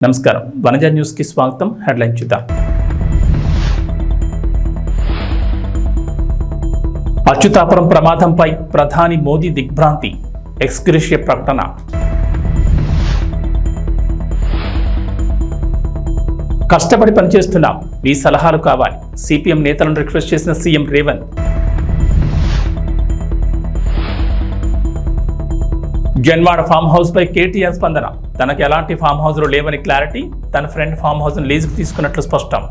నమస్కారం వనజ న్యూస్ కి స్వాగతం. హెడ్లైన్ చూద్దాం. అచ్యుతాపురం ప్రమాదంపై ప్రధాని మోదీ దిగ్భ్రాంతి, ఎక్స్గ్రేషియా ప్రకటన. కష్టపడి పనిచేస్తున్నాం, మీ సలహాలు కావాలి, సిపిఎం నేతలను రిక్వెస్ట్ చేసిన CM Revanth. Janwada farm house పై కేటీఆర్ స్పందన, తనకు ఎలాంటి ఫామ్ హౌస్లు లేవని క్లారిటీ, తన ఫ్రెండ్ ఫామ్ హౌస్ను లీజుకు తీసుకున్నట్లు స్పష్టం.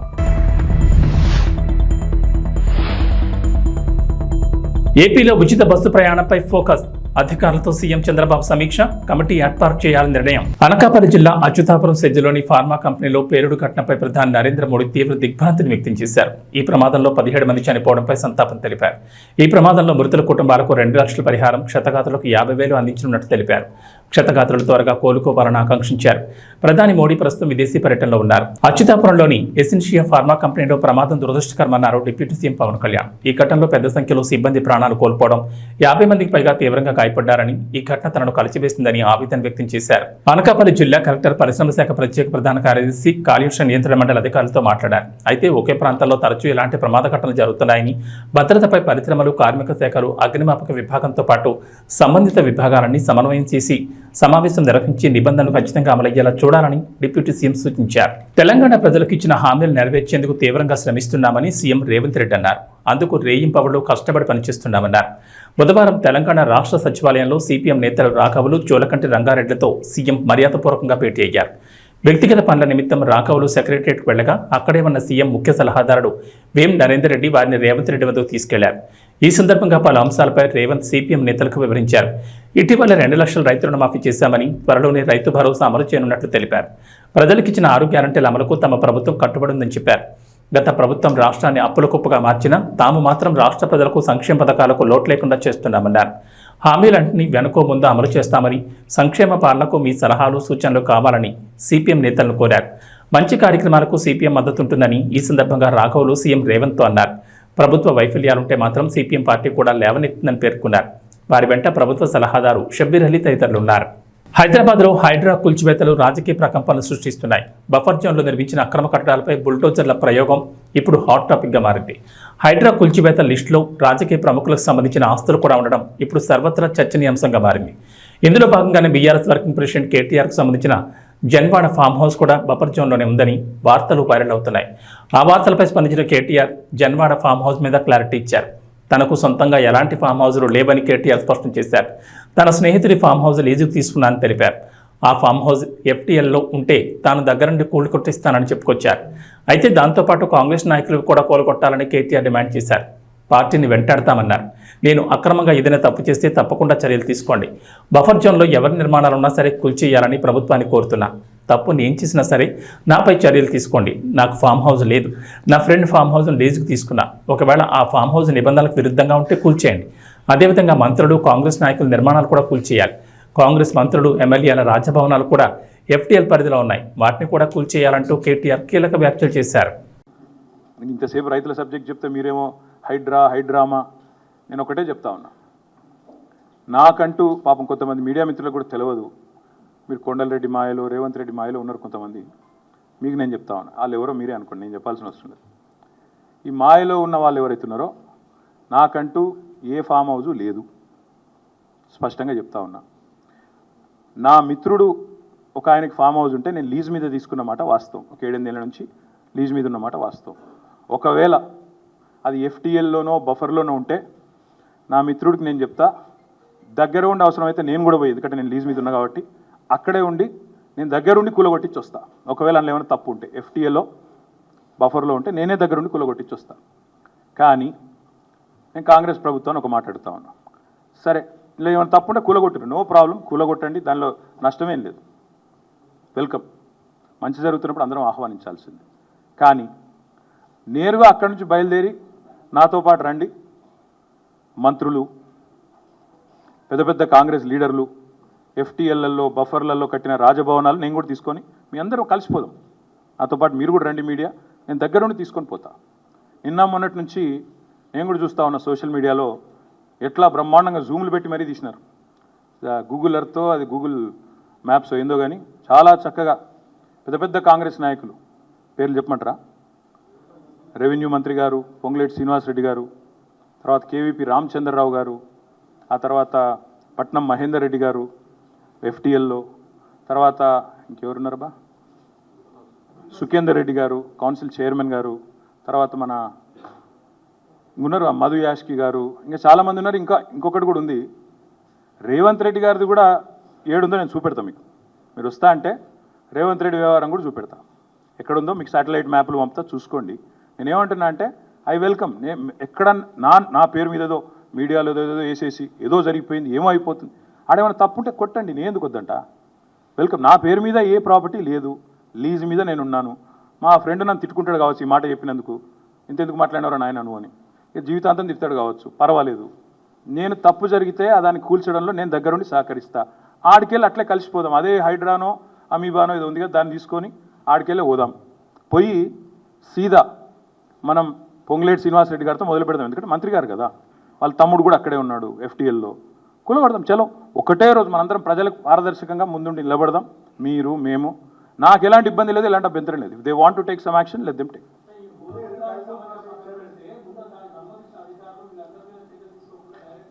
ఏపీలో ఉచిత బస్సు ప్రయాణంపై ఫోకస్, అధికారులతో సీఎం చంద్రబాబు సమీక్ష, కమిటీ ఏర్పాటు చేయాలని నిర్ణయం. అనకాపల్లి జిల్లా అచ్యుతాపురం సెజ్జలోని ఫార్మా కంపెనీలో పేలుడు ఘటనపై ప్రధాని నరేంద్ర మోడీ తీవ్ర దిగ్భ్రాంతిని వ్యక్తం చేశారు. ఈ ప్రమాదంలో 17 మంది చనిపోవడంపై సంతాపం తెలిపారు. ఈ ప్రమాదంలో మృతుల కుటుంబాలకు 2 లక్షల పరిహారం, క్షతగాతులకు 50,000 అందించనున్నట్టు తెలిపారు. క్షతగాతులు త్వరగా కోలుకోవాలని ఆకాంక్షించారు. ప్రధాని మోడీ ప్రస్తుతం విదేశీ పర్యటనలో ఉన్నారు. అచ్యుతాపురంలోని ఎసెన్షియా ఫార్మా కంపెనీలో ప్రమాదం దురదృష్టకరమన్నారు డిప్యూటీ సీఎం పవన్ కళ్యాణ్. ఈ ఘటనలో పెద్ద సంఖ్యలో సిబ్బంది ప్రాణాలు కోల్పోవడం, 50 మందికి పైగా తీవ్రంగా గాయపడ్డారని, ఈ ఘటన తనను కలిచివేసిందని ఆవేదన వ్యక్తం చేశారు. అనకాపల్లి జిల్లా కలెక్టర్, పరిశ్రమ శాఖ ప్రత్యేక ప్రధాన కార్యదర్శి, కాలుష్య నియంత్రణ మండలి అధికారులతో మాట్లాడారు. అయితే ఒకే ప్రాంతాల్లో తరచూ ఇలాంటి ప్రమాద ఘటనలు జరుగుతున్నాయని, భద్రతపై పరిశ్రమలు, కార్మిక శాఖలు, అగ్నిమాపక విభాగంతో పాటు సంబంధిత విభాగాలన్నీ సమన్వయం చేసి సమావేశం నిర్వహించి నిబంధనలు ఖచ్చితంగా అమలయ్యేలా చూడాలని డిప్యూటీ సీఎం సూచించారు. తెలంగాణ ప్రజలకు ఇచ్చిన హామీలు నెరవేర్చేందుకు తీవ్రంగా శ్రమిస్తున్నామని సీఎం రేవంత్ రెడ్డి అన్నారు. అందుకు రేయింపవళ్లు కష్టపడి పనిచేస్తున్నామన్నారు. బుధవారం తెలంగాణ రాష్ట్ర సచివాలయంలో సిపిఎం నేతలు రాఘవులు, చోలకంటి రంగారెడ్డిలతో సీఎం మర్యాదపూర్వకంగా భేటీ అయ్యారు. వ్యక్తిగత పనుల నిమిత్తం రాఘవులు సెక్రటరియట్కు వెళ్లగా అక్కడే ఉన్న సీఎం ముఖ్య సలహాదారుడు వేం నరేందర్ రెడ్డి వారిని రేవంత్ రెడ్డి వద్దకు తీసుకెళ్లారు. ఈ సందర్భంగా పలు అంశాలపై రేవంత్ సిపిఎం నేతలకు వివరించారు. ఇటీవల 2 లక్షల రైతు రుణమాఫీ చేశామని, త్వరలోనే రైతు భరోసా అమలు చేయనున్నట్లు తెలిపారు. ప్రజలకిచ్చిన 6 గ్యారంటీల అమలుకు తమ ప్రభుత్వం కట్టుబడి ఉందని చెప్పారు. గత ప్రభుత్వం రాష్ట్రాన్ని అప్పుల కుప్పగా మార్చినా తాము మాత్రం రాష్ట్ర ప్రజలకు సంక్షేమ పథకాలకు లోటు లేకుండా చేస్తున్నామన్నారు. హామీలన్నింటినీ వెనుకో ముందు అమలు చేస్తామని, సంక్షేమ పాలనకు మీ సలహాలు, సూచనలు కావాలని సిపిఎం నేతలను కోరారు. మంచి కార్యక్రమాలకు సిపిఎం మద్దతుంటుందని ఈ సందర్భంగా రాఘవులు సీఎం రేవంత్తో అన్నారు. ప్రభుత్వ వైఫల్యాలుంటే మాత్రం సిపిఎం పార్టీ కూడా లేవనెత్తుందని పేర్కొన్నారు. వారి వెంట ప్రభుత్వ సలహాదారు షబ్బీర్ అలీ తదితరులున్నారు. హైదరాబాద్లో హైడ్రా కూల్చివేతలు రాజకీయ ప్రకంపనలు సృష్టిస్తున్నాయి. బఫర్ జోన్లో నిర్మించిన అక్రమ కట్టడాలపై బుల్డోజర్ల ప్రయోగం ఇప్పుడు హాట్ టాపిక్గా మారింది. హైడ్రా కూల్చివేత లిస్టులో రాజకీయ ప్రముఖులకు సంబంధించిన ఆస్తులు కూడా ఉండడం ఇప్పుడు సర్వత్రా చర్చనీయాంశంగా మారింది. ఇందులో భాగంగానే బీఆర్ఎస్ వర్కింగ్ ప్రెసిడెంట్ కేటీఆర్కు సంబంధించిన జన్వాడ ఫామ్ హౌస్ కూడా బఫర్ జోన్లోనే ఉందని వార్తలు వైరల్ అవుతున్నాయి. ఆ వార్తలపై స్పందించిన కేటీఆర్ జన్వాడ ఫామ్ హౌస్ మీద క్లారిటీ ఇచ్చారు. తనకు సొంతంగా ఎలాంటి ఫామ్ హౌస్లు లేవని కేటీఆర్ స్పష్టం చేశారు. తన స్నేహితుడి ఫామ్ హౌస్ లీజుకు తీసుకున్నానని తెలిపారు. ఆ ఫామ్ హౌస్ ఎఫ్టీఎల్లో ఉంటే తాను దగ్గరుండి కూలగొట్టిస్తానని చెప్పుకొచ్చారు. అయితే దాంతోపాటు కాంగ్రెస్ నాయకులు కూడా కూలగొట్టాలని కేటీఆర్ డిమాండ్ చేశారు. పార్టీని వెంటాడతామన్నారు. నేను అక్రమంగా ఏదైనా తప్పు చేస్తే తప్పకుండా చర్యలు తీసుకోండి. బఫర్ జోన్లో ఎవరి నిర్మాణాలున్నా సరే కూల్చేయాలని ప్రభుత్వాన్ని కోరుతున్నా. తప్పు నేను చేసినా సరే నాపై చర్యలు తీసుకోండి. నాకు ఫామ్ హౌస్ లేదు. నా ఫ్రెండ్ ఫామ్ హౌస్ను లీజుకు తీసుకున్నా. ఒకవేళ ఆ ఫామ్ హౌస్ నిబంధనలకు విరుద్ధంగా ఉంటే కూల్చేయండి. అదేవిధంగా మంత్రులు, కాంగ్రెస్ నాయకుల నిర్మాణాలు కూడా కూల్చేయాలి. కాంగ్రెస్ మంత్రులు, ఎమ్మెల్యేల రాజభవనాలు కూడా ఎఫ్టీఎల్ పరిధిలో ఉన్నాయి. వాటిని కూడా కూల్చేయాలంటూ కేటీఆర్ కీలక వ్యాఖ్యలు చేశారు. ఇంతసేపు రైతుల సబ్జెక్ట్ చెప్తే మీరేమో హైడ్రామా. నేను ఒకటే చెప్తా ఉన్నా, నాకంటూ పాపం కొంతమంది మీడియా మిత్రులకు కూడా తెలియదు. మీరు కొండలరెడ్డి మాయలో, రేవంత్ రెడ్డి మాయలో ఉన్నారు కొంతమంది. మీకు నేను చెప్తా ఉన్నా, వాళ్ళు ఎవరో మీరే అనుకోండి, నేను చెప్పాల్సిన అవసరం లేదు. ఈ మాయలో ఉన్న వాళ్ళు ఎవరైతే ఉన్నారో, నాకంటూ ఏ ఫామ్ హౌజు లేదు, స్పష్టంగా చెప్తా ఉన్నా. నా మిత్రుడు ఒక ఆయనకి ఫామ్ హౌస్ ఉంటే నేను లీజ్ మీద తీసుకున్నమాట వాస్తవం. ఒక 7-8 ఏళ్ళ నుంచి లీజ్ మీద ఉన్నమాట వాస్తవం. ఒకవేళ అది ఎఫ్టీఎల్లోనో బఫర్లోనో ఉంటే నా మిత్రుడికి నేను చెప్తా, దగ్గర ఉండి అవసరమైతే నేను కూడా పోయి, ఎందుకంటే నేను లీజ్ మీద ఉన్నా కాబట్టి అక్కడే ఉండి నేను దగ్గరుండి కూలగొట్టించి వస్తా. ఒకవేళ అందులో ఏమైనా తప్పు ఉంటే ఎఫ్టీఎల్లో బఫర్లో ఉంటే నేనే దగ్గరుండి కూలగొట్టించి వస్తా. కానీ నేను కాంగ్రెస్ ప్రభుత్వాన్ని ఒక మాట అడుగుతా ఉన్నా, సరే ఇలా ఏమైనా తప్పు ఉంటే కూలగొట్టరు, నో ప్రాబ్లం, కూలగొట్టండి, దానిలో నష్టమేం లేదు, వెల్కమ్. మంచి జరుగుతున్నప్పుడు అందరం ఆహ్వానించాల్సింది. కానీ నేరుగా అక్కడి నుంచి బయలుదేరి నాతో పాటు రండి మంత్రులు, పెద్ద పెద్ద కాంగ్రెస్ లీడర్లు, ఎఫ్టీఎల్లలో బఫర్లలో కట్టిన రాజభవనాలు నేను కూడా తీసుకొని మీ అందరూ కలిసిపోదాం. నాతో పాటు మీరు కూడా రండి మీడియా, నేను దగ్గర నుండి తీసుకొని పోతా. నిన్న మొన్నటి నుంచి నేను కూడా చూస్తూ ఉన్నా సోషల్ మీడియాలో ఎట్లా బ్రహ్మాండంగా జూములు పెట్టి మరీ తీసినారు. గూగుల్ ఎర్త్తో, అది గూగుల్ మ్యాప్స్ ఏందో కానీ చాలా చక్కగా పెద్ద పెద్ద కాంగ్రెస్ నాయకులు పేర్లు చెప్పమంటారా? రెవెన్యూ మంత్రి గారు పొంగులేటి శ్రీనివాసరెడ్డి గారు, తర్వాత కేవీపీ రామచంద్రరావు గారు, ఆ తర్వాత పట్నం మహేందర్ రెడ్డి గారు ఎఫ్టీఎల్లో, తర్వాత ఇంకెవరున్నారబ్బా, సుఖేందర్ రెడ్డి గారు కౌన్సిల్ చైర్మన్ గారు, తర్వాత మన ఉన్నారు మధు యాష్కి గారు, ఇంకా చాలామంది ఉన్నారు. ఇంకొకటి కూడా ఉంది, రేవంత్ రెడ్డి గారిది కూడా ఏడుందో నేను చూపెడతా మీకు. మీరు వస్తా అంటే రేవంత్ రెడ్డి వ్యవహారం కూడా చూపెడతా. ఎక్కడుందో మీకు శాటిలైట్ మ్యాప్లు పంపుతా, చూసుకోండి. నేనేమంటున్నా అంటే ఐ వెల్కమ్. ఎక్కడ నా పేరు మీద ఏదో మీడియాలో ఏదో వేసేసి ఏదో జరిగిపోయింది ఏమో అయిపోతుంది ఆడేమైనా తప్పుంటే కొట్టండి, నేను ఎందుకు వద్దంట. వెల్కమ్. నా పేరు మీద ఏ ప్రాపర్టీ లేదు, లీజ్ మీద నేను ఉన్నాను. మా ఫ్రెండ్ నన్ను తిట్టుకుంటాడు కావచ్చు ఈ మాట చెప్పినందుకు, ఇంతెందుకు మాట్లాడినవరా నాయన నువ్వు అని, జీవితాంతం తిడతాడు కావచ్చు, పర్వాలేదు. నేను తప్పు జరిగితే దాన్ని కూల్చడంలో నేను దగ్గరుండి సహకరిస్తా. ఆడికెళ్ళి అట్లే కలిసిపోదాం. అదే హైడ్రానో అమీబానో ఏదో ఉంది కదా, దాన్ని తీసుకొని ఆడికెళ్ళి పోదాం. పోయి సీదా మనం పొంగులేటి శ్రీనివాసరెడ్డి గారితో మొదలు పెడదాం. ఎందుకంటే మంత్రి గారు కదా, వాళ్ళ తమ్ముడు కూడా అక్కడే ఉన్నాడు ఎఫ్టీఎల్లో. కూలగొడదాం. చలో ఒకటే రోజు మనందరం ప్రజలకు పారదర్శకంగా ముందుండి నిలబడదాం. మీరు మేము, నాకు ఎలాంటి ఇబ్బంది లేదు, ఎలాంటి అభ్యంతరం లేదు. They want to take some action, let them take.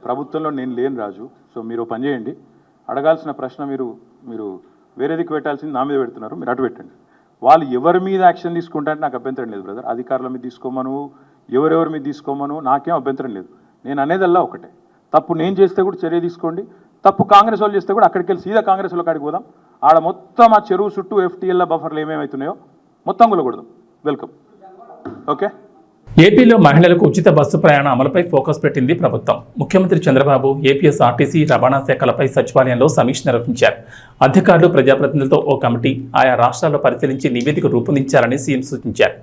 ప్రభుత్వంలో నేను లేను రాజు. సో మీరు పని చేయండి, అడగాల్సిన ప్రశ్న మీరు వేరేదికి పెట్టాల్సింది నా మీద పెడుతున్నారు, మీరు అటు పెట్టండి. వాళ్ళు ఎవరి మీద యాక్షన్ తీసుకుంటారంటే నాకు అభ్యంతరం లేదు బ్రదర్. అధికారుల మీద తీసుకోమను, ఎవరెవరి మీద తీసుకోమను, నాకేం అభ్యంతరం లేదు. నేను అనేదల్లా ఒకటే, తప్పు నేను చేస్తే కూడా చర్య తీసుకోండి, తప్పు కాంగ్రెస్ వాళ్ళు చేస్తే కూడా అక్కడికి వెళ్ళి సీదా కాంగ్రెస్ వాళ్ళకి అడిగి పోదాం. ఆడ మొత్తం ఆ చెరువు చుట్టూ ఎఫ్టీఎల్ బఫర్లు ఏమేమవుతున్నాయో మొత్తం కూలగొడదాం. వెల్కమ్. ఓకే. ఏపీలో మహిళలకు ఉచిత బస్సు ప్రయాణ అమలుపై ఫోకస్ పెట్టింది ప్రభుత్వం. ముఖ్యమంత్రి చంద్రబాబు ఏపీఎస్ఆర్టీసీ రవాణా శాఖలపై సచివాలయంలో సమీక్ష నిర్వహించారు. అధికారులు ప్రజాప్రతినిధులతో ఓ కమిటీ ఆయా రాష్ట్రాల్లో పరిశీలించి నివేదిక రూపొందించాలని సీఎం సూచించారు.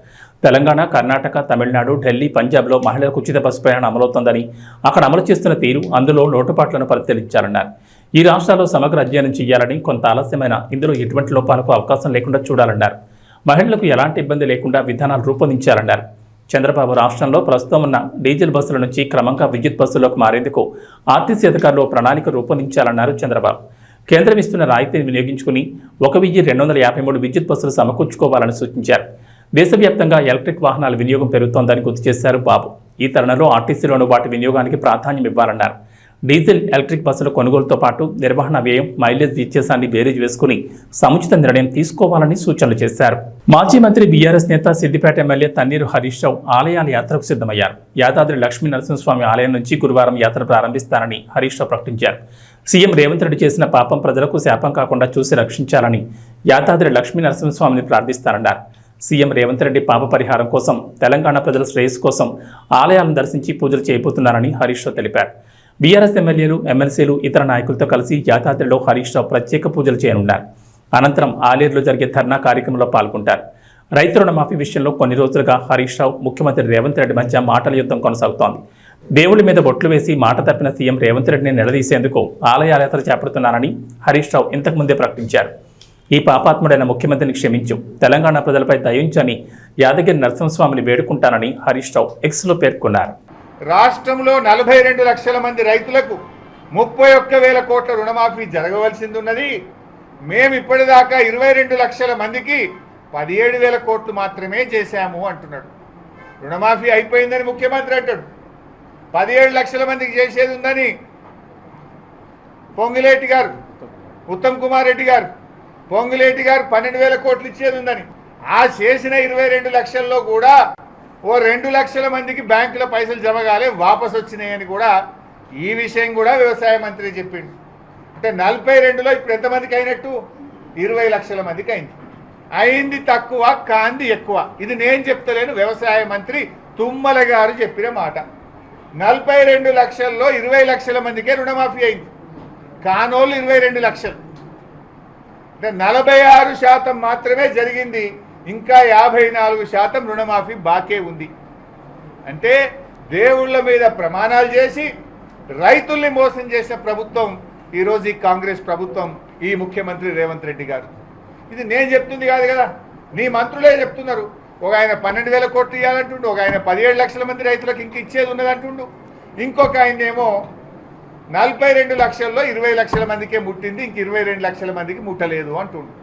తెలంగాణ, కర్ణాటక, తమిళనాడు, ఢిల్లీ, పంజాబ్లో మహిళలకు ఉచిత బస్సు ప్రయాణం అమలవుతోందని, అక్కడ అమలు చేస్తున్న తీరు, అందులో లోటుపాట్లను పరిశీలించాలన్నారు. ఈ రాష్ట్రాల్లో సమగ్ర అధ్యయనం చేయాలని, కొంత ఆలస్యమైన ఇందులో ఎటువంటి లోపాలకు అవకాశం లేకుండా చూడాలన్నారు. మహిళలకు ఎలాంటి ఇబ్బంది లేకుండా విధానాలు రూపొందించాలన్నారు. చంద్రబాబు రాష్ట్రంలో ప్రస్తుతం ఉన్న డీజిల్ బస్సుల నుంచి క్రమంగా విద్యుత్ బస్సుల్లోకి మారేందుకు ఆర్టీసీ అధికారులు ప్రణాళిక రూపొందించాలన్నారు చంద్రబాబు. కేంద్రం ఇస్తున్న రాయితీని వినియోగించుకుని 1,253 విద్యుత్ బస్సులు సమకూర్చుకోవాలని సూచించారు. దేశవ్యాప్తంగా ఎలక్ట్రిక్ వాహనాల వినియోగం పెరుగుతోందని గుర్తు చేశారు బాబు. ఈ తరుణంలో ఆర్టీసీలోనూ వాటి వినియోగానికి ప్రాధాన్యం ఇవ్వాలన్నారు. డీజిల్, ఎలక్ట్రిక్ బస్సుల కొనుగోలుతో పాటు నిర్వహణ వ్యయం, మైలేజ్ వ్యత్యాసాన్ని బేరీజ్ వేసుకుని సముచిత నిర్ణయం తీసుకోవాలని సూచనలు చేశారు. మాజీ మంత్రి బీఆర్ఎస్ నేత సిద్దిపేట ఎమ్మెల్యే తన్నీరు హరీష్ రావు ఆలయాల యాత్రకు సిద్ధమయ్యారు. యాదాద్రి లక్ష్మీ నరసింహస్వామి ఆలయం నుంచి గురువారం యాత్ర ప్రారంభిస్తారని హరీష్ రావు ప్రకటించారు. సీఎం రేవంత్ రెడ్డి చేసిన పాపం ప్రజలకు శాపం కాకుండా చూసి రక్షించాలని యాదాద్రి లక్ష్మీ నరసింహస్వామిని ప్రార్థిస్తారన్నారు. సీఎం రేవంత్ రెడ్డి పాప పరిహారం కోసం, తెలంగాణ ప్రజల శ్రేయస్సు కోసం ఆలయాలను దర్శించి పూజలు చేయబోతున్నారని హరీష్ రావు తెలిపారు. బీఆర్ఎస్ ఎమ్మెల్యేలు, ఎమ్మెల్సీలు, ఇతర నాయకులతో కలిసి యాదాద్రిలో హరీష్ రావు ప్రత్యేక పూజలు చేయనున్నారు. అనంతరం ఆలేరులో జరిగే ధర్నా కార్యక్రమంలో పాల్గొంటారు. రైతు రుణమాఫీ విషయంలో కొన్ని రోజులుగా హరీష్ రావు, ముఖ్యమంత్రి రేవంత్ రెడ్డి మధ్య మాటల యుద్ధం కొనసాగుతోంది. దేవుడి మీద బొట్లు వేసి మాట తప్పిన సీఎం రేవంత్ రెడ్డిని నిలదీసేందుకు ఆలయాల యాత్ర చేపడుతున్నారని హరీష్ రావు ఇంతకుముందే ప్రకటించారు. ఈ పాపాత్ముడైన ముఖ్యమంత్రిని క్షమించు, తెలంగాణ ప్రజలపై దయించని యాదగిరి నరసింహస్వామిని వేడుకుంటానని హరీష్ రావు ఎక్స్లో పేర్కొన్నారు. రాష్ట్రంలో 42 లక్షల మంది రైతులకు 31,000 కోట్ల రుణమాఫీ జరగవలసింది ఉన్నది. మేము ఇప్పటిదాకా 22 లక్షల మందికి 17,000 కోట్లు మాత్రమే చేశాము అంటున్నాడు. రుణమాఫీ అయిపోయిందని ముఖ్యమంత్రి అంటాడు. 17 లక్షల మందికి చేసేది ఉందని పొంగులేటి గారు, ఉత్తమ్ కుమార్ రెడ్డి గారు, పొంగులేటి గారు 12,000 కోట్లు ఇచ్చేది ఉందని. ఆ చేసిన 22 లక్షల్లో కూడా ఓ 2 లక్షల మందికి బ్యాంకులో పైసలు జమ కాలే, వాపసు వచ్చినాయని కూడా ఈ విషయం కూడా వ్యవసాయ మంత్రి చెప్పిండు. అంటే 42లో ఇప్పుడు ఎంతమందికి అయినట్టు? 20 లక్షల మందికి అయింది. అయింది తక్కువ, కాంది ఎక్కువ. ఇది నేను చెప్తలేను, వ్యవసాయ మంత్రి తుమ్మల గారు చెప్పిన మాట. 42 లక్షల్లో 20 లక్షల మందికే రుణమాఫీ అయింది, కానోళ్ళు 22 లక్షలు. అంటే 46% మాత్రమే జరిగింది, ఇంకా 54% రుణమాఫీ బాకే ఉంది. అంటే దేవుళ్ళ మీద ప్రమాణాలు చేసి రైతుల్ని మోసం చేసిన ప్రభుత్వం ఈరోజు ఈ కాంగ్రెస్ ప్రభుత్వం, ఈ ముఖ్యమంత్రి రేవంత్ రెడ్డి గారు. ఇది నేను చెప్తుంది కాదు కదా, నీ మంత్రులే చెప్తున్నారు. ఒక ఆయన 12,000 కోట్లు ఇవ్వాలంటుండు, ఒక ఆయన 17 లక్షల మంది రైతులకు ఇంక ఇచ్చేది ఉన్నదంటుండు, ఇంకొక ఆయన ఏమో 42 లక్షల్లో 20 లక్షల మందికే ముట్టింది, ఇంక 22 లక్షల మందికి ముట్టలేదు అంటుండు.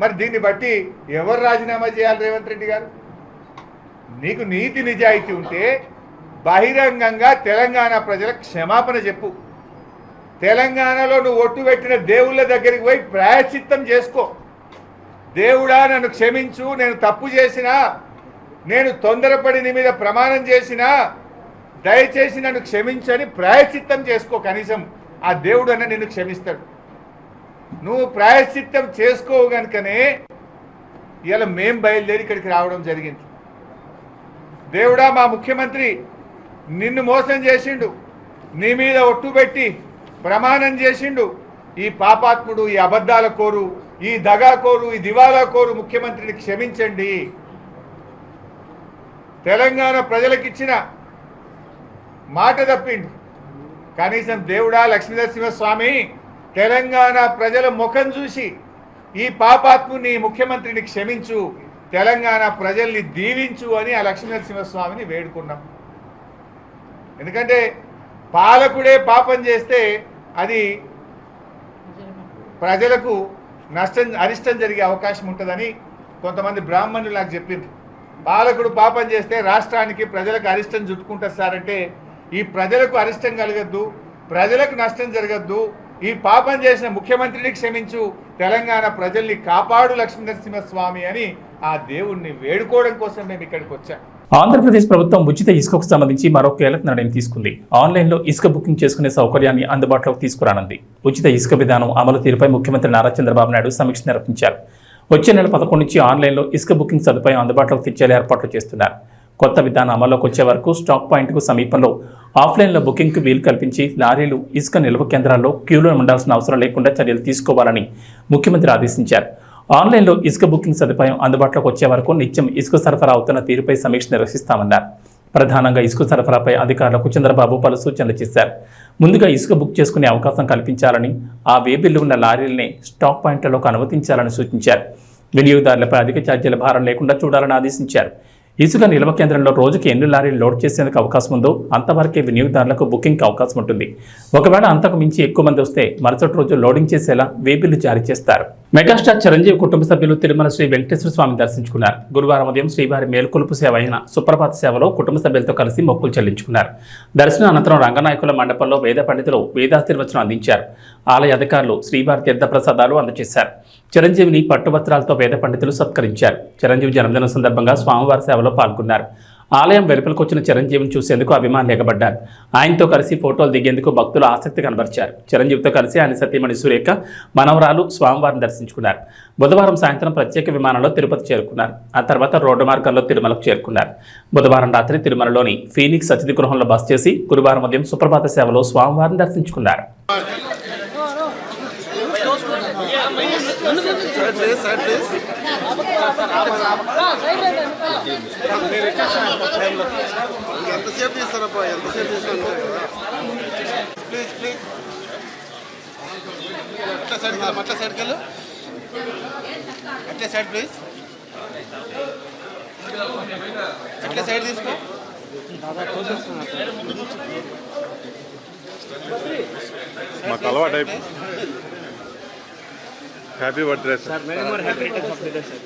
మరి దీన్ని బట్టి ఎవరు రాజీనామా చేయాలి రేవంత్ రెడ్డి గారు? నీకు నీతి నిజాయితీ ఉంటే బహిరంగంగా తెలంగాణ ప్రజలకు క్షమాపణ చెప్పు. తెలంగాణలో నువ్వు ఒట్టు పెట్టిన దేవుళ్ళ దగ్గరికి పోయి ప్రాయశ్చిత్తం చేసుకో. దేవుడా నన్ను క్షమించు, నేను తప్పు చేసినా, నేను తొందరపడి నీ మీద ప్రమాణం చేసినా దయచేసి నన్ను క్షమించని ప్రాయశ్చిత్తం చేసుకో. కనీసం ఆ దేవుడు అన్న నిన్ను క్షమిస్తాడు. నువ్వు ప్రాయశ్చిత్తం చేసుకోవు కనుకనే ఇలా మేం బయలుదేరి ఇక్కడికి రావడం జరిగింది. దేవుడా మా ముఖ్యమంత్రి నిన్ను మోసం చేసిండు, నీ మీద ఒట్టు పెట్టి ప్రమాణం చేసిండు. ఈ పాపాత్ముడు, ఈ అబద్ధాల కోరు, ఈ దగాకోరు, ఈ దివాలా కోరు ముఖ్యమంత్రిని క్షమించండి. తెలంగాణ ప్రజలకిచ్చిన మాట తప్పిండు. కనీసం దేవుడా లక్ష్మీనరసింహస్వామి తెలంగాణ ప్రజల ముఖం చూసి ఈ పాపాత్ముని ముఖ్యమంత్రిని క్షమించు, తెలంగాణ ప్రజల్ని దీవించు అని ఆ లక్ష్మీనరసింహస్వామిని వేడుకున్నాం. ఎందుకంటే పాలకుడే పాపం చేస్తే అది ప్రజలకు అరిష్టం జరిగే అవకాశం ఉంటుందని కొంతమంది బ్రాహ్మణులు నాకు చెప్పింది. పాలకుడు పాపం చేస్తే రాష్ట్రానికి ప్రజలకు అరిష్టం చుట్టుకుంటారు సార్ అంటే, ఈ ప్రజలకు అరిష్టం కలగద్దు, ప్రజలకు నష్టం జరగద్దు, ఈ పాపం చేసిన ముఖ్యమంత్రిని క్షమించు, తెలంగాణ ప్రజల్ని కాపాడు లక్ష్మీనరసింహస్వామి అని ఆ దేవుణ్ణి వేడుకోవడం కోసం మేము ఇక్కడికి వచ్చాం. ఆంధ్రప్రదేశ్ ప్రభుత్వం ఉచిత ఇసుకకు సంబంధించి మరో కీలక నిర్ణయం తీసుకుంది. ఆన్లైన్లో ఇసుక బుకింగ్ చేసుకునే సౌకర్యాన్ని అందుబాటులోకి తీసుకురానుంది. ఉచిత ఇసుక విధానం అమలు తీరుపై ముఖ్యమంత్రి నారా చంద్రబాబు నాయుడు సమీక్ష నిర్వహించారు. వచ్చే నెల 11 నుంచి ఆన్లైన్లో ఇసుక బుకింగ్ సదుపాయం అందుబాటులోకి తెచ్చేలా ఏర్పాట్లు చేస్తున్నారు. కొత్త విధానం అమల్లోకి వచ్చే వరకు స్టాక్ పాయింట్కు సమీపంలో ఆఫ్లైన్లో బుకింగ్కు వీలు కల్పించి లారీలు ఇసుక నిల్వ కేంద్రాల్లో క్యూలో ఉండాల్సిన అవసరం లేకుండా చర్యలు తీసుకోవాలని ముఖ్యమంత్రి ఆదేశించారు. ఆన్లైన్లో ఇసుక బుకింగ్ సదుపాయం అందుబాటులోకి వచ్చే వరకు నిత్యం ఇసుక సరఫరా అవుతున్న తీరుపై సమీక్ష నిర్వహిస్తామన్నారు. ప్రధానంగా ఇసుక సరఫరాపై అధికారులకు చంద్రబాబు పలు సూచనలు చేశారు. ముందుగా ఇసుక బుక్ చేసుకునే అవకాశం కల్పించాలని, ఆ వేబిల్లు ఉన్న లారీలనే స్టాక్ పాయింట్లలోకి అనుమతించాలని సూచించారు. వినియోగదారులపై అధిక ఛార్జీల భారం లేకుండా చూడాలని ఆదేశించారు. ఇసుక నిల్వ కేంద్రంలో రోజుకి ఎన్ని లారీలు లోడ్ చేసేందుకు అవకాశం ఉందో అంతవరకే వినియోగదారులకు బుకింగ్కి అవకాశం ఉంటుంది. ఒకవేళ అంతకు మించి ఎక్కువ మంది వస్తే మరుసటి రోజు లోడింగ్ చేసేలా వేబిల్లు జారీ చేస్తారు. మెగాస్టార్ చిరంజీవి కుటుంబ సభ్యులు తిరుమల శ్రీ వెంకటేశ్వర స్వామిని దర్శించుకున్నారు. గురువారం ఉదయం శ్రీవారి మేల్కొలుపు సేవ అయిన సుప్రభాత సేవలో కుటుంబ సభ్యులతో కలిసి మొక్కులు చెల్లించుకున్నారు. దర్శనం అనంతరం రంగనాయకుల మండపంలో వేద పండితులు వేదాశీర్వచనం అందించారు. ఆలయ అధికారులు శ్రీవారి తీర్థ ప్రసాదాలు అందజేశారు. చిరంజీవిని పట్టువస్త్రాలతో వేద పండితులు సత్కరించారు. చిరంజీవి జన్మదినం సందర్భంగా స్వామివారి సేవలో పాల్గొన్నారు. ఆలయం వెలుపలకు వచ్చిన చిరంజీవిని చూసేందుకు అభిమానులు ఎగబడ్డారు. ఆయనతో కలిసి ఫోటోలు దిగేందుకు భక్తులు ఆసక్తి కనబరిచారు. చిరంజీవితో కలిసి ఆయన సతీమణి సురేఖ, మనవరాలు స్వామివారిని దర్శించుకున్నారు. బుధవారం సాయంత్రం ప్రత్యేక విమానంలో తిరుపతి చేరుకున్నారు. ఆ తర్వాత రోడ్డు మార్గంలో తిరుమలకు చేరుకున్నారు. బుధవారం రాత్రి తిరుమలలోని ఫీనిక్స్ అతిథి గృహంలో బస చేసి గురువారం ఉదయం సుప్రభాత సేవలో స్వామివారిని దర్శించుకున్నారు. ఎంతసేపు తీస్తారప్పా, ఎంతసేపు తీసుకోండి ప్లీజ్ ప్లీజ్. అట్లా సైడ్కి వెళ్ళు, అట్లా సైడ్కి వెళ్ళు, అట్లా సైడ్ ప్లీజ్, అట్లా సైడ్ తీసుకో. మాకు అలవాటు అయిపోయింది. Happy birthday sir. Happy returns of the day sir.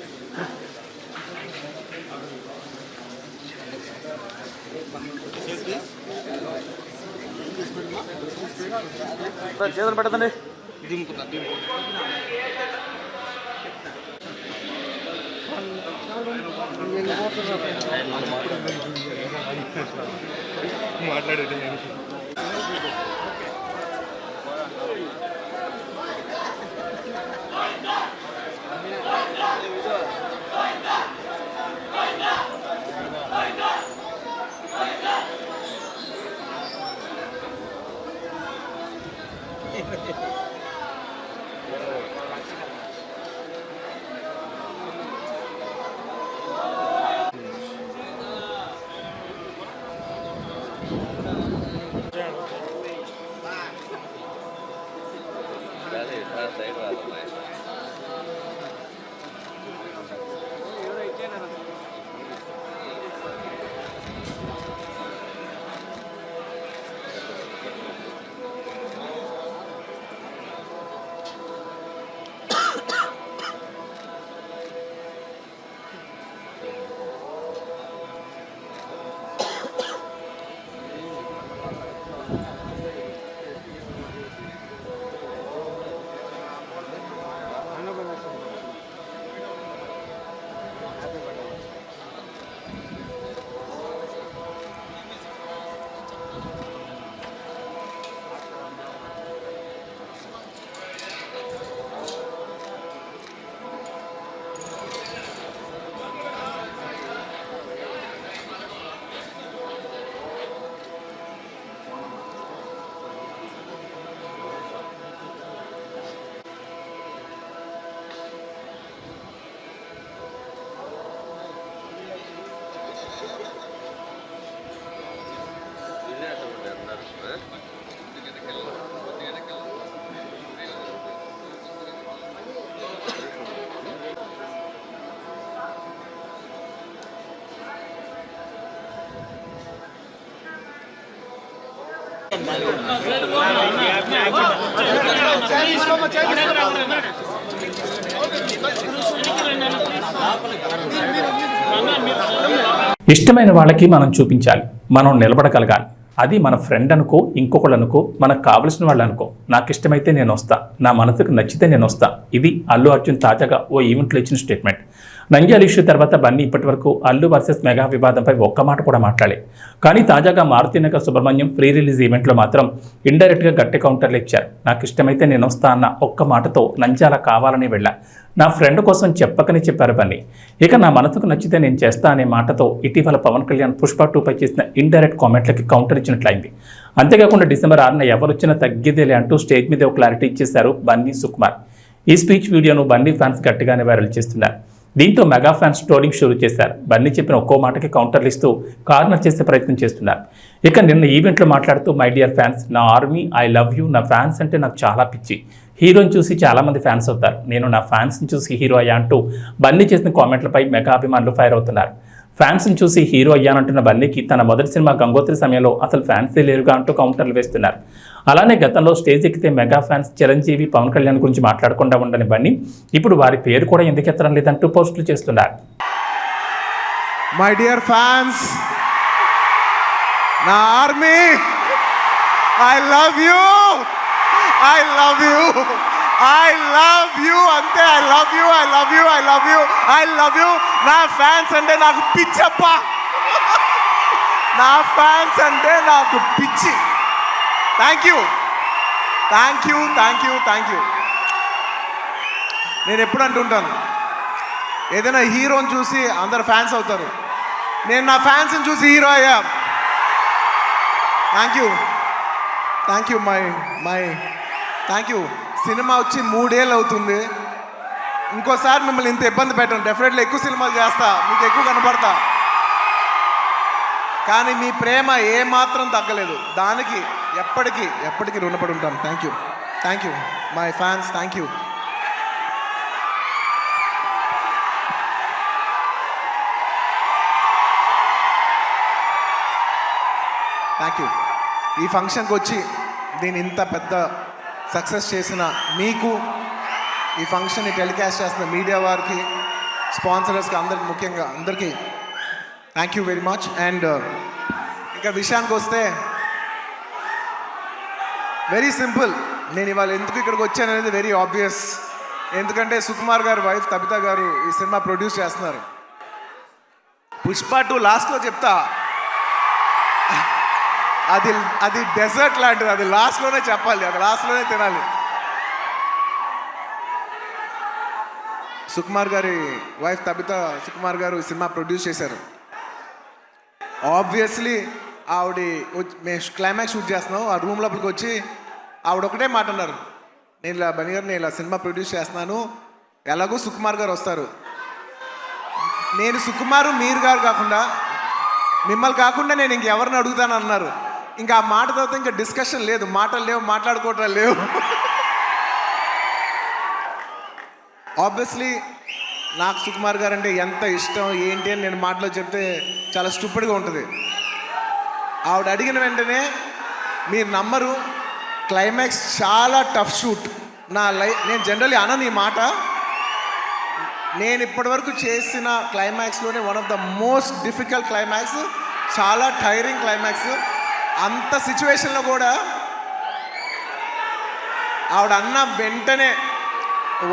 చేతులు పెట్టదండి. మాట్లాడేది ఇష్టమైన వాళ్ళకి మనం చూపించాలి, మనం నిలబడగలగాలి. అది మన ఫ్రెండ్ అనుకో, ఇంకొకళ్ళు అనుకో, మనకు కావలసిన వాళ్ళు అనుకో. నాకు ఇష్టమైతే నేను వస్తా, నా మనసుకు నచ్చితే నేను వస్తా. ఇది అల్లు అర్జున్ తాజాగా ఓ ఈవెంట్లో ఇచ్చిన స్టేట్మెంట్. నంద్యాల ఇష్యూ తర్వాత బన్నీ ఇప్పటి వరకు అల్లు వర్సెస్ మెగా వివాదంపై ఒక్క మాట కూడా మాట్లాడే. కానీ తాజాగా మారుతినగర్ సుబ్రహ్మణ్యం ప్రీ రిలీజ్ ఈవెంట్లో మాత్రం ఇండైరెక్ట్గా గట్టి కౌంటర్లు ఇచ్చారు. నాకు ఇష్టమైతే నేను వస్తా అన్న ఒక్క మాటతో నంద్యాల కావాలని వెళ్ళా, నా ఫ్రెండ్ కోసం చెప్పకని చెప్పారు బన్నీ. ఇక నా మనసుకు నచ్చితే నేను చేస్తా అనే మాటతో ఇటీవల పవన్ కళ్యాణ్ పుష్ప 2పై చేసిన ఇండైరెక్ట్ కామెంట్లకి కౌంటర్ ఇచ్చినట్లయింది. అంతేకాకుండా డిసెంబర్ 6న ఎవరొచ్చినా తగ్గేదేలే అంటూ స్టేజ్ మీద ఒక క్లారిటీ ఇచ్చేశారు బన్నీ సుకుమార్. ఈ స్పీచ్ వీడియోను బన్నీ ఫ్యాన్స్ గట్టిగానే వైరల్ చేస్తున్నారు. దీంతో మెగా ఫ్యాన్స్ ట్రోలింగ్ షురూ చేశారు. బన్నీ చెప్పిన ఒక్కో మాటకి కౌంటర్లు ఇస్తూ కార్నర్ చేసే ప్రయత్నం చేస్తున్నారు. ఇక నిన్న ఈవెంట్లో మాట్లాడుతూ మై డియర్ ఫ్యాన్స్, నా ఆర్మీ, ఐ లవ్ యూ. నా ఫ్యాన్స్ అంటే నాకు చాలా పిచ్చి. హీరోని చూసి చాలామంది ఫ్యాన్స్ అవుతారు, నేను నా ఫ్యాన్స్ని చూసి హీరో అయ్యా అంటూ బన్నీ చేసిన కామెంట్లపై మెగా అభిమానులు ఫైర్ అవుతున్నారు. ఫ్యాన్స్ని చూసి హీరో అయ్యానంటున్న బన్నీకి తన మొదటి సినిమా గంగోత్రి సమయంలో అసలు ఫ్యాన్సే లేరుగా అంటూ కౌంటర్లు వేస్తున్నారు. అలానే గతంలో స్టేజ్ ఎక్కితే మెగా ఫ్యాన్స్ చిరంజీవి, పవన్ కళ్యాణ్ గురించి మాట్లాడకుండా ఉండని బన్నీ ఇప్పుడు వారి పేరు కూడా ఎందుకు ఎత్తడం లేదంటూ పోస్టులు చేస్తున్నారు. మై డియర్ ఫ్యాన్స్, నా army, I love you, I love you, I love you, అంతే. I love you, I love you, I love you, I love you. నా ఫ్యాన్స్ అంటే నాకు పిచ్చప్ప, నా ఫ్యాన్స్ అంటే నాకు పిచ్చి. Thank you, thank you, thank you, thank you. నేను ఎప్పుడు అంటుంటాను, ఏదైనా హీరోని చూసి అందరు ఫ్యాన్స్ అవుతారు, నేను నా ఫ్యాన్స్ని చూసి హీరో అయ్యా. Thank you, thank you, my thank you. Cinema వచ్చి 3 ఏళ్ళు అవుతుంది. ఇంకోసారి మిమ్మల్ని ఇంత ఇబ్బంది పెట్టను. డెఫినెట్లీ ఎక్కువ సినిమాలు చేస్తా, మీకు ఎక్కువ కనపడతా. కానీ మీ ప్రేమ ఏమాత్రం తగ్గలేదు. దానికి ఎప్పటికీ రుణపడి ఉంటాను. Thank you my fans, thank you. Thank you. ఈ ఫంక్షన్కి వచ్చి దీన్ని ఇంత పెద్ద సక్సెస్ చేసిన మీకు, ఈ ఫంక్షన్ని టెలికాస్ట్ చేస్తున్న మీడియా వారికి, స్పాన్సరర్స్కి, అందరికి, ముఖ్యంగా అందరికీ thank you very much. And ఇంకా విషయానికి వస్తే వెరీ సింపుల్. నేను ఇవాళ ఎందుకు ఇక్కడికి వచ్చాను అనేది వెరీ ఆబ్వియస్. ఎందుకంటే సుకుమార్ గారు వైఫ్ తబితా గారు ఈ సినిమా ప్రొడ్యూస్ చేస్తున్నారు. పుష్ప 2 లాస్ట్లో చెప్తా, అది డెజర్ట్ లాంటిది. అది లాస్ట్లోనే చెప్పాలి, అది లాస్ట్లోనే తినాలి. సుకుమార్ గారి వైఫ్ తబితా సుకుమార్ గారు ఈ సినిమా ప్రొడ్యూస్ చేశారు. ఆబ్వియస్లీ ఆవిడ మేము క్లైమాక్స్ షూట్ చేస్తున్నాం, ఆ రూమ్ లోపలికి వచ్చి ఆవిడ ఒకటే మాట అన్నారు, నేను ఇలా బన్నీ గారు, నేను ఇలా సినిమా ప్రొడ్యూస్ చేస్తున్నాను, ఎలాగో సుకుమార్ గారు వస్తారు, నేను సుకుమారు మీరు గారు కాకుండా మిమ్మల్ని కాకుండా నేను ఇంకెవరిని అడుగుతాను అన్నారు. ఇంకా ఆ మాట తర్వాత ఇంకా డిస్కషన్ లేదు, మాటలు లేవు, మాట్లాడుకోవటం లేవు. ఆబ్వియస్లీ నాకు సుకుమార్ గారు అంటే ఎంత ఇష్టం ఏంటి అని నేను మాటలో చెప్తే చాలా స్టూపిడ్గా ఉంటుంది. ఆవిడ అడిగిన వెంటనే మీరు నమ్మరు, క్లైమాక్స్ చాలా టఫ్ షూట్. నేను జనరల్లీ అనను ఈ మాట, నేను ఇప్పటివరకు చేసిన క్లైమాక్స్లోనే one of the most difficult climax, చాలా టైరింగ్ క్లైమాక్స్. అంత సిచ్యువేషన్లో కూడా ఆవిడ అన్న వెంటనే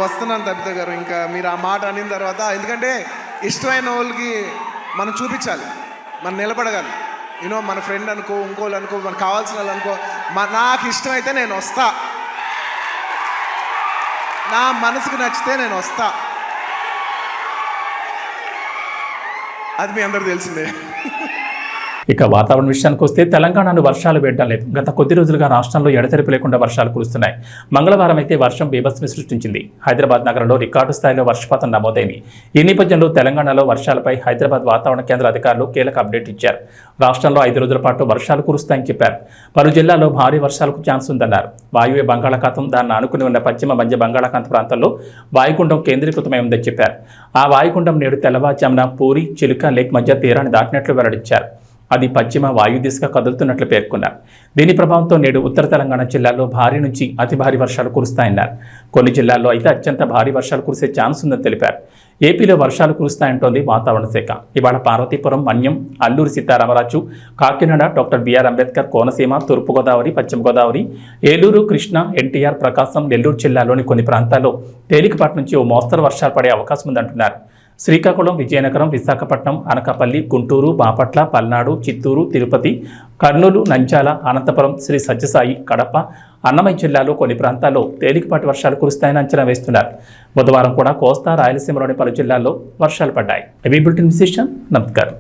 వస్తున్నాను తబితా గారు, ఇంకా మీరు ఆ మాట అనిన తర్వాత, ఎందుకంటే ఇష్టమైన వాళ్ళకి మనం చూపించాలి, మనం నిలబడగాలి. యూనో మన ఫ్రెండ్ అనుకో, ఇంకోళ్ళు అనుకో, మనకు కావాల్సిన వాళ్ళు అనుకో, నాకు ఇష్టమైతే నేను వస్తా, నా మనసుకు నచ్చితే నేను వస్తా. అది మీ అందరూ తెలిసిందే. ఇక వాతావరణ విషయానికి వస్తే తెలంగాణను వర్షాలు వేయడం లేదు. గత కొద్ది రోజులుగా రాష్ట్రంలో ఎడతెరిపి లేకుండా వర్షాలు కురుస్తున్నాయి. మంగళవారం అయితే వర్షం బీభత్సం సృష్టించింది. హైదరాబాద్ నగరంలో రికార్డు స్థాయిలో వర్షపాతం నమోదైంది. ఈ నేపథ్యంలో తెలంగాణలో వర్షాలపై హైదరాబాద్ వాతావరణ కేంద్ర అధికారులు కీలక అప్డేట్ ఇచ్చారు. రాష్ట్రంలో 5 రోజుల పాటు వర్షాలు కురుస్తాయని చెప్పారు. పలు జిల్లాల్లో భారీ వర్షాలకు ఛాన్స్ ఉందన్నారు. వాయువ్య బంగాళాఖాతం, దాన్ని ఆనుకుని ఉన్న పశ్చిమ మధ్య బంగాళాఖాత ప్రాంతాల్లో వాయుగుండం కేంద్రీకృతమై ఉందని చెప్పారు. ఆ వాయుగుండం నేడు తెల్లవారుజామున పూరి, చిలుక లేక్ మధ్య తీరాన్ని దాటినట్లు వెల్లడించారు. అది పశ్చిమ వాయు దిశగా కదులుతున్నట్లు పేర్కొన్నారు. దీని ప్రభావంతో నేడు ఉత్తర తెలంగాణ జిల్లాల్లో భారీ నుంచి అతి భారీ వర్షాలు కురుస్తాయన్నారు. కొన్ని జిల్లాల్లో అయితే అత్యంత భారీ వర్షాలు కురిసే ఛాన్స్ ఉందని తెలిపారు. ఏపీలో వర్షాలు కురుస్తాయంటోంది వాతావరణ శాఖ. ఇవాళ పార్వతీపురం, మన్యం, అల్లూరి సీతారామరాజు, కాకినాడ, డాక్టర్ బిఆర్ అంబేద్కర్, కోనసీమ, తూర్పుగోదావరి, పశ్చిమ గోదావరి, ఏలూరు, కృష్ణా, ఎన్టీఆర్, ప్రకాశం, నెల్లూరు జిల్లాలోని కొన్ని ప్రాంతాల్లో తేలికపాటి నుంచి ఓ మోస్తరు వర్షాలు పడే అవకాశం ఉందంటున్నారు. శ్రీకాకుళం, విజయనగరం, విశాఖపట్నం, అనకాపల్లి, గుంటూరు, బాపట్ల, పల్నాడు, చిత్తూరు, తిరుపతి, కర్నూలు, నంద్యాల, అనంతపురం, శ్రీ సత్యసాయి, కడప, అన్నమయ్య జిల్లాలో కొన్ని ప్రాంతాల్లో తేలికపాటి వర్షాలు కురుస్తాయని అంచనా వేస్తున్నారు. బుధవారం కూడా కోస్తా, రాయలసీమలోని పలు జిల్లాల్లో వర్షాలు పడ్డాయి. బులెటిన్ విశేషం. నమస్కారం.